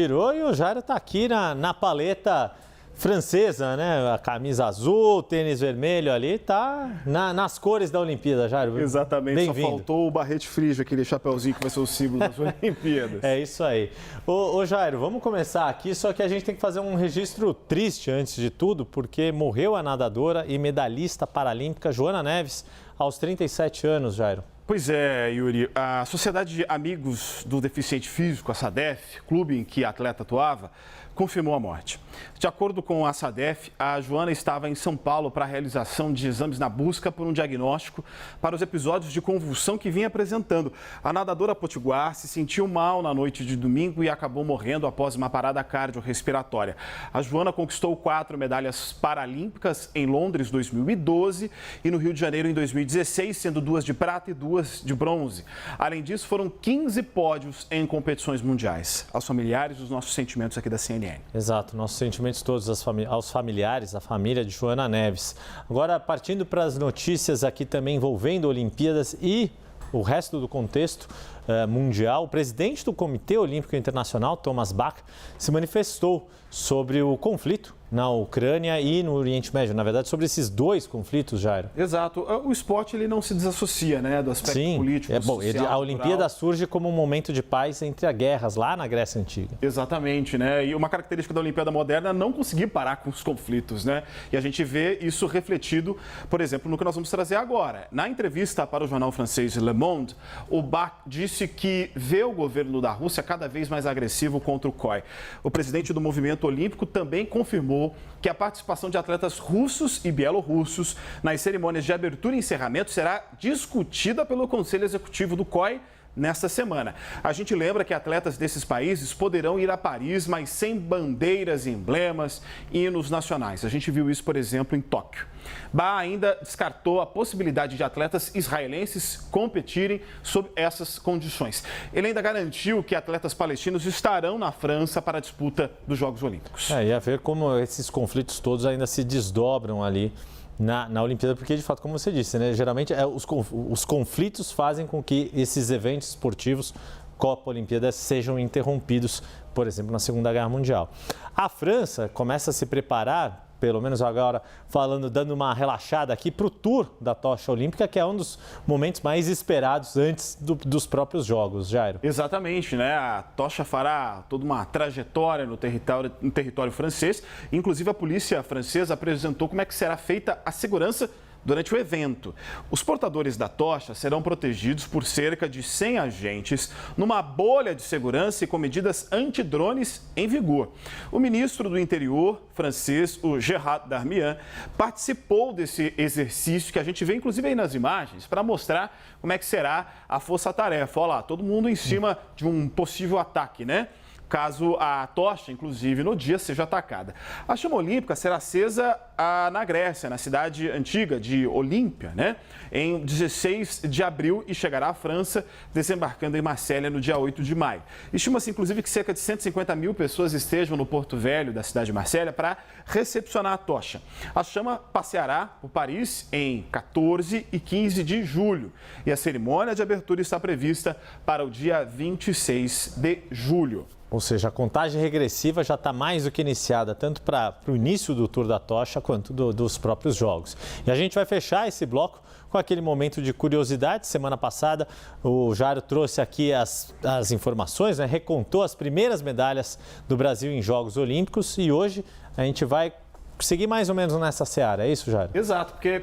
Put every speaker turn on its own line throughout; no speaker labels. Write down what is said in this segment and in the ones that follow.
virou e o Jairo está aqui na paleta francesa, né? A camisa azul, tênis vermelho ali, tá nas cores da Olimpíada, Jairo.
Exatamente, só faltou o barrete frígio, aquele chapeuzinho que vai ser o símbolo das Olimpíadas.
É isso aí. Ô Jairo, vamos começar aqui, só que a gente tem que fazer um registro triste antes de tudo, porque morreu a nadadora e medalhista paralímpica Joana Neves aos 37 anos, Jairo.
Pois é, Yuri. A Sociedade de Amigos do Deficiente Físico, a SADEF, clube em que a atleta atuava, confirmou a morte. De acordo com a SADEF, a Joana estava em São Paulo para a realização de exames na busca por um diagnóstico para os episódios de convulsão que vinha apresentando. A nadadora potiguar se sentiu mal na noite de domingo e acabou morrendo após uma parada cardiorrespiratória. A Joana conquistou 4 medalhas paralímpicas em Londres 2012 e no Rio de Janeiro em 2016, sendo 2 de prata e 2 de bronze. Além disso, foram 15 pódios em competições mundiais. Aos familiares, os nossos sentimentos aqui da CNN.
Exato, nossos sentimentos todos aos familiares, à família de Joana Neves. Agora, partindo para as notícias aqui também envolvendo Olimpíadas e o resto do contexto mundial, o presidente do Comitê Olímpico Internacional, Thomas Bach, se manifestou sobre o conflito na Ucrânia e no Oriente Médio, na verdade, sobre esses dois conflitos, Jairo.
Exato. O esporte ele não se desassocia, né, do aspecto político, social,
a Olimpíada surge como um momento de paz entre as guerras lá na Grécia Antiga.
Exatamente, né? E uma característica da Olimpíada moderna é não conseguir parar com os conflitos, né? E a gente vê isso refletido, por exemplo, no que nós vamos trazer agora. Na entrevista para o jornal francês Le Monde, o Bach disse que vê o governo da Rússia cada vez mais agressivo contra o COI. O presidente do movimento olímpico também confirmou que a participação de atletas russos e bielorrussos nas cerimônias de abertura e encerramento será discutida pelo Conselho Executivo do COI nesta semana. A gente lembra que atletas desses países poderão ir a Paris, mas sem bandeiras e emblemas, hinos nacionais. A gente viu isso, por exemplo, em Tóquio. Bach ainda descartou a possibilidade de atletas israelenses competirem sob essas condições. Ele ainda garantiu que atletas palestinos estarão na França para a disputa dos Jogos Olímpicos.
E a ver como esses conflitos todos ainda se desdobram ali na Olimpíada, porque de fato, como você disse, né, geralmente os conflitos fazem com que esses eventos esportivos, Copa, Olimpíada, sejam interrompidos, por exemplo, na Segunda Guerra Mundial. A França começa a se preparar, pelo menos agora dando uma relaxada aqui para o Tour da Tocha Olímpica, que é um dos momentos mais esperados antes dos próprios Jogos, Jairo.
Exatamente, né? A tocha fará toda uma trajetória no território francês. Inclusive, a polícia francesa apresentou como é que será feita a segurança durante o evento. Os portadores da tocha serão protegidos por cerca de 100 agentes numa bolha de segurança e com medidas antidrones em vigor. O ministro do Interior francês, o Gérald Darmanin, participou desse exercício que a gente vê inclusive aí nas imagens para mostrar como é que será a força-tarefa. Olha lá, todo mundo em cima de um possível ataque, né? Caso a tocha, inclusive, no dia seja atacada. A chama olímpica será acesa na Grécia, na cidade antiga de Olímpia, né? Em 16 de abril e chegará à França, desembarcando em Marselha no dia 8 de maio. Estima-se, inclusive, que cerca de 150 mil pessoas estejam no Porto Velho da cidade de Marselha para recepcionar a tocha. A chama passeará por Paris em 14 e 15 de julho e a cerimônia de abertura está prevista para o dia 26 de julho.
Ou seja, a contagem regressiva já está mais do que iniciada, tanto para o início do Tour da Tocha quanto dos próprios Jogos. E a gente vai fechar esse bloco com aquele momento de curiosidade. Semana passada, o Jairo trouxe aqui as informações, né? Recontou as primeiras medalhas do Brasil em Jogos Olímpicos e hoje a gente vai seguir mais ou menos nessa seara, é isso, Jairo?
Exato, porque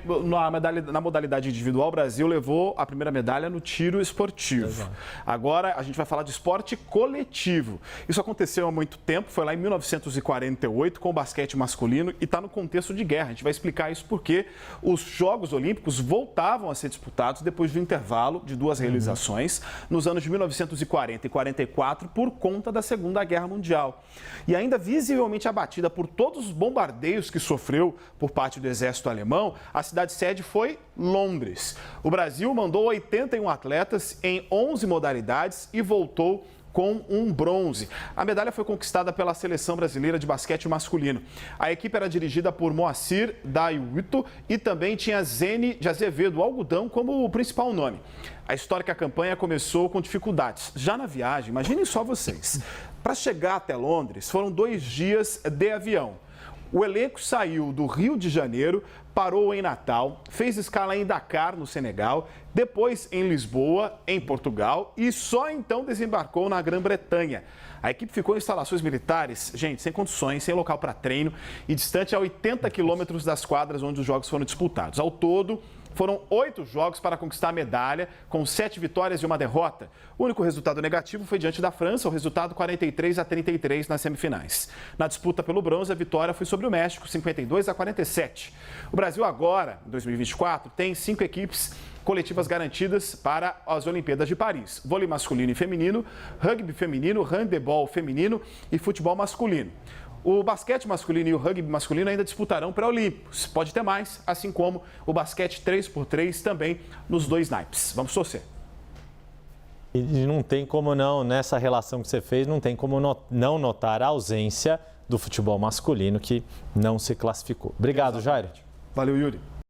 na modalidade individual, o Brasil levou a primeira medalha no tiro esportivo. Exato. Agora a gente vai falar de esporte coletivo. Isso aconteceu há muito tempo, foi lá em 1948 com o basquete masculino e está no contexto de guerra. A gente vai explicar isso porque os Jogos Olímpicos voltavam a ser disputados depois do intervalo de 2 realizações nos anos de 1940 e 44 por conta da Segunda Guerra Mundial. E ainda visivelmente abatida por todos os bombardeios que sofreu por parte do exército alemão, a cidade-sede foi Londres. O Brasil mandou 81 atletas em 11 modalidades e voltou com um bronze. A medalha foi conquistada pela Seleção Brasileira de Basquete Masculino. A equipe era dirigida por Moacir Daiuito e também tinha Zene de Azevedo Algodão como o principal nome. A histórica campanha começou com dificuldades. Já na viagem, imaginem só vocês, para chegar até Londres foram 2 dias de avião. O elenco saiu do Rio de Janeiro, parou em Natal, fez escala em Dakar, no Senegal, depois em Lisboa, em Portugal, e só então desembarcou na Grã-Bretanha. A equipe ficou em instalações militares, gente, sem condições, sem local para treino e distante a 80 quilômetros das quadras onde os jogos foram disputados. Ao todo, foram 8 jogos para conquistar a medalha, com 7 vitórias e 1 derrota. O único resultado negativo foi diante da França, o resultado 43-33 nas semifinais. Na disputa pelo bronze, a vitória foi sobre o México, 52-47. O Brasil agora, em 2024, tem 5 equipes coletivas garantidas para as Olimpíadas de Paris: vôlei masculino e feminino, rugby feminino, handebol feminino e futebol masculino. O basquete masculino e o rugby masculino ainda disputarão pré-olímpicos. Pode ter mais, assim como o basquete 3x3 também nos 2 naipes. Vamos torcer.
E não tem como não, nessa relação que você fez, não tem como não notar a ausência do futebol masculino que não se classificou. Obrigado, Jair.
Valeu, Yuri.